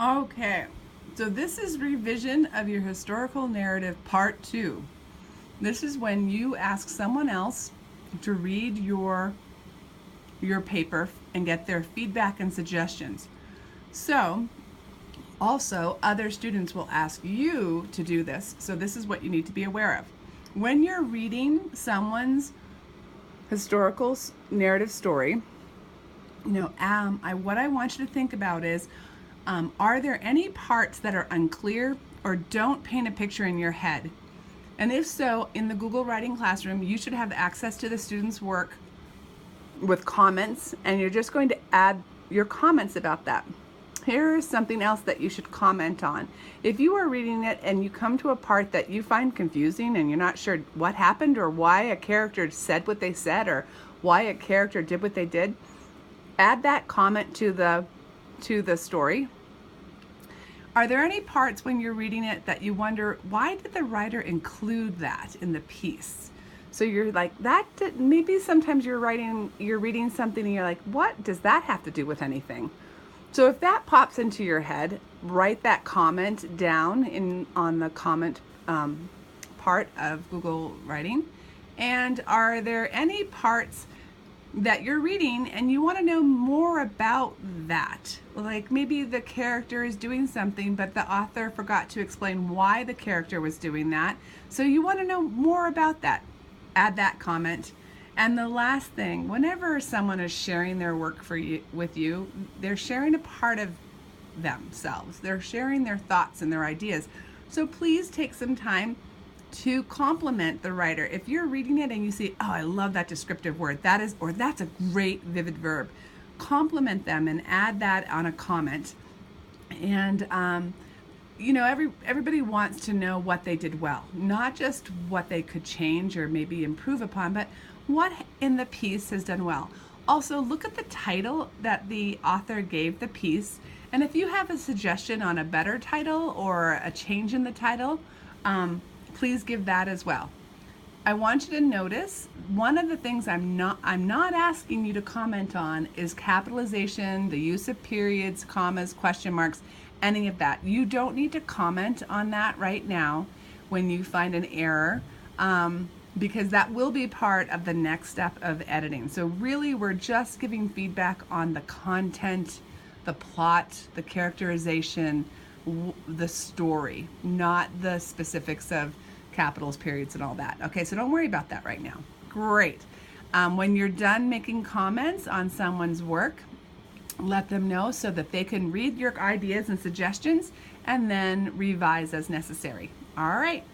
Okay, so this is revision of your historical narrative part 2. This is when you ask someone else to read your paper and get their feedback and suggestions. So, also, other students will ask you to do this. So, this is what you need to be aware of. When you're reading someone's historical narrative story, what I want you to think about is, are there any parts that are unclear or don't paint a picture in your head? And if so, in the Google Writing Classroom, you should have access to the students' work with comments, and you're just going to add your comments about that. Here is something else that you should comment on. If you are reading it and you come to a part that you find confusing and you're not sure what happened or why a character said what they said or why a character did what they did, add that comment to the story. Are there any parts when you're reading it that you wonder, why did the writer include that in the piece? So you're like, maybe sometimes you're reading something and you're like, what does that have to do with anything? So if that pops into your head, write that comment down on the comment part of Google Writing. And are there any parts that you're reading and you want to know more about that? Like maybe the character is doing something, but the author forgot to explain why the character was doing that. So you want to know more about that. Add that comment. And the last thing, whenever someone is sharing their work with you, they're sharing a part of themselves. They're sharing their thoughts and their ideas. So please take some time to compliment the writer. If you're reading it and you see, oh, I love that descriptive word, that's a great vivid verb, compliment them and add that on a comment. And everybody wants to know what they did well, not just what they could change or maybe improve upon, but what in the piece has done well. Also, look at the title that the author gave the piece, and if you have a suggestion on a better title or a change in the title, please give that as well. I want you to notice one of the things I'm not asking you to comment on is capitalization, the use of periods, commas, question marks, any of that. You don't need to comment on that right now when you find an error, because that will be part of the next step of editing. So really, we're just giving feedback on the content, the plot, the characterization, the story, not the specifics of capitals, periods, and all that. Okay, so don't worry about that right now. Great. When you're done making comments on someone's work, let them know so that they can read your ideas and suggestions and then revise as necessary. All right.